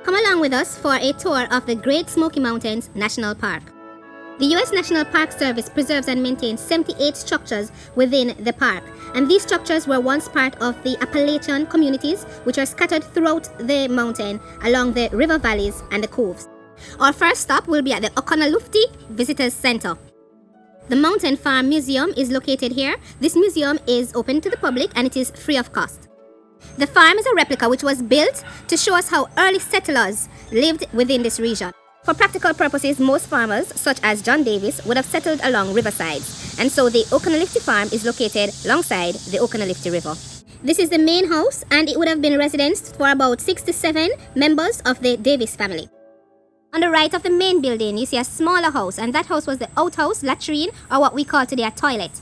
Come along with us for a tour of the Great Smoky Mountains National Park. The U.S. National Park Service preserves and maintains 78 structures within the park, and these structures were once part of the Appalachian communities which are scattered throughout the mountain along the river valleys and the coves. Our first stop will be at the Oconaluftee Visitors Center. The Mountain Farm Museum is located here. This museum is open to the public and it is free of cost. The farm is a replica which was built to show us how early settlers lived within this region. For practical purposes, most farmers, such as John Davis, would have settled along riversides, and so the Oconaluftee farm is located alongside the Oconaluftee River. This is the main house, and it would have been residence for about 6 to 7 members of the Davis family. On the right of the main building, you see a smaller house, and that house was the outhouse, latrine, or what we call today a toilet.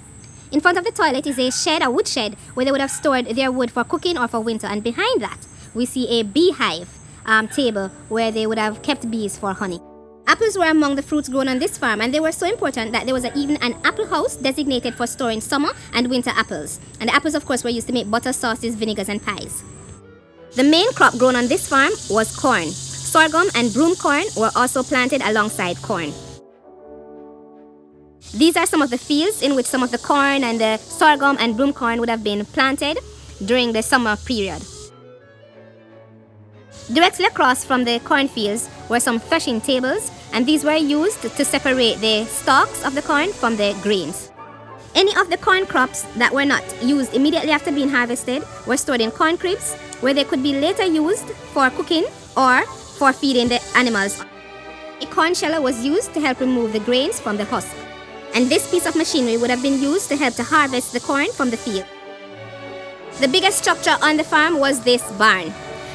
In front of the toilet is a shed, a wood shed, where they would have stored their wood for cooking or for winter, and behind that, we see a beehive table where they would have kept bees for honey. Apples were among the fruits grown on this farm, and they were so important that there was even an apple house designated for storing summer and winter apples. And the apples, of course, were used to make butter, sauces, vinegars, and pies. The main crop grown on this farm was corn. Sorghum and broom corn were also planted alongside corn. These are some of the fields in which some of the corn and the sorghum and broom corn would have been planted during the summer period. Directly across from the cornfields were some threshing tables, and these were used to separate the stalks of the corn from the grains. Any of the corn crops that were not used immediately after being harvested were stored in corn cribs, where they could be later used for cooking or for feeding the animals. A corn sheller was used to help remove the grains from the husk, and this piece of machinery would have been used to help to harvest the corn from the field. The biggest structure on the farm was this barn.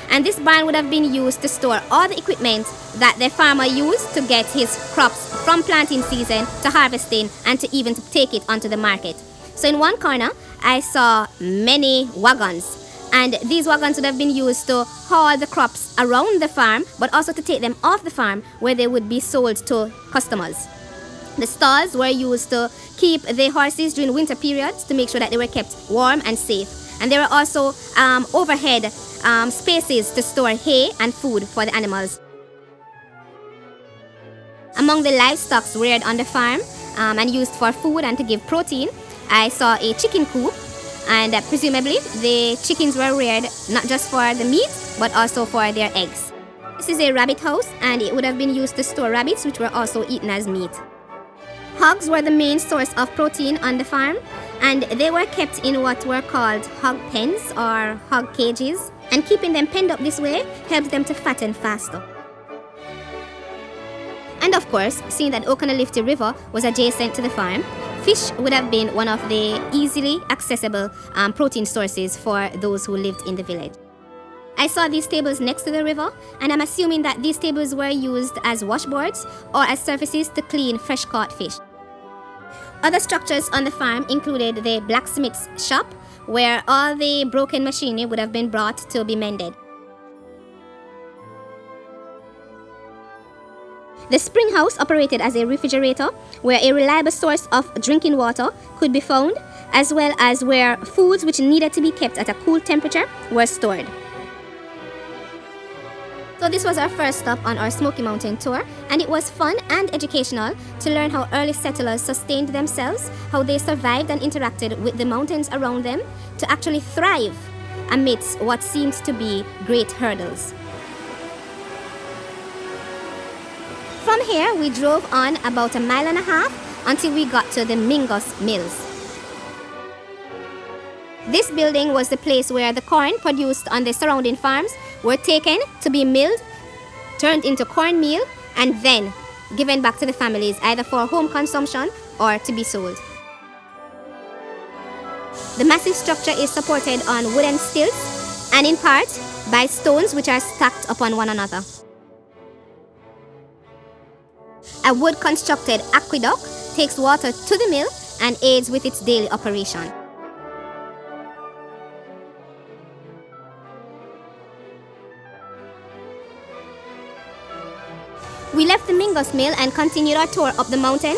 And this barn would have been used to store all the equipment that the farmer used to get his crops from planting season to harvesting and to even to take it onto the market. So in one corner, I saw many wagons. And these wagons would have been used to haul the crops around the farm, but also to take them off the farm where they would be sold to customers. The stalls were used to keep the horses during winter periods to make sure that they were kept warm and safe. And there were also overhead spaces to store hay and food for the animals. Among the livestock reared on the farm and used for food and to give protein, I saw a chicken coop, and presumably the chickens were reared not just for the meat but also for their eggs. This is a rabbit house, and it would have been used to store rabbits, which were also eaten as meat. Hogs were the main source of protein on the farm, and they were kept in what were called hog pens or hog cages, and keeping them penned up this way helped them to fatten faster. And of course, seeing that Oconaluftee River was adjacent to the farm, fish would have been one of the easily accessible protein sources for those who lived in the village. I saw these tables next to the river, and I'm assuming that these tables were used as washboards or as surfaces to clean fresh caught fish. Other structures on the farm included the blacksmith's shop, where all the broken machinery would have been brought to be mended. The spring house operated as a refrigerator, where a reliable source of drinking water could be found, as well as where foods which needed to be kept at a cool temperature were stored. So this was our first stop on our Smoky Mountain tour, and it was fun and educational to learn how early settlers sustained themselves, how they survived and interacted with the mountains around them to actually thrive amidst what seemed to be great hurdles. From here, we drove on about 1.5 miles until we got to the Mingus Mills. This building was the place where the corn produced on the surrounding farms were taken to be milled, turned into cornmeal, and then given back to the families either for home consumption or to be sold. The massive structure is supported on wooden stilts and in part by stones which are stacked upon one another. A wood-constructed aqueduct takes water to the mill and aids with its daily operation. We left the Mingus Mill and continued our tour up the mountain.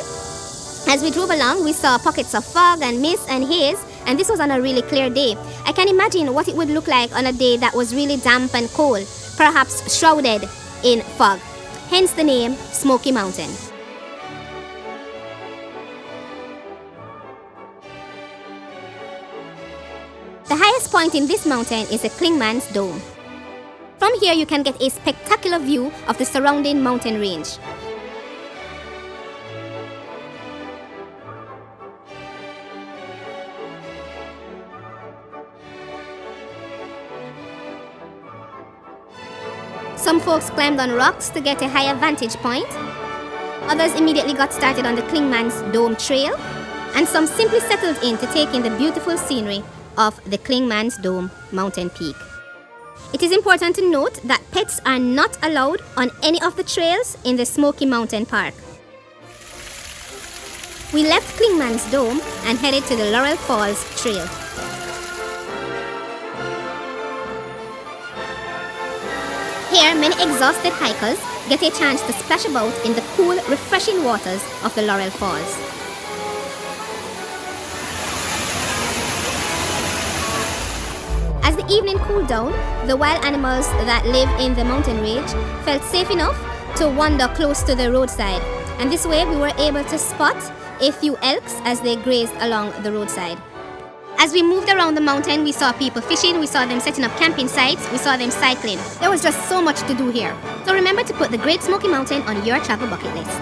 As we drove along, we saw pockets of fog and mist and haze, and this was on a really clear day. I can imagine what it would look like on a day that was really damp and cold. perhaps shrouded in fog, hence the name Smoky Mountain. The highest point in this mountain is the Clingman's Dome. From here you can get a spectacular view of the surrounding mountain range. Some folks climbed on rocks to get a higher vantage point. Others immediately got started on the Clingman's Dome Trail, and some simply settled in to take in the beautiful scenery of the Clingman's Dome mountain peak. It is important to note that pets are not allowed on any of the trails in the Smoky Mountain Park. We left Clingman's Dome and headed to the Laurel Falls Trail. Here, many exhausted hikers get a chance to splash about in the cool, refreshing waters of the Laurel Falls. As the evening cooled down, the wild animals that live in the mountain range felt safe enough to wander close to the roadside, and this way we were able to spot a few elks as they grazed along the roadside. As we moved around the mountain, we saw people fishing, we saw them setting up camping sites, we saw them cycling. There was just so much to do here. So remember to put the Great Smoky Mountain on your travel bucket list.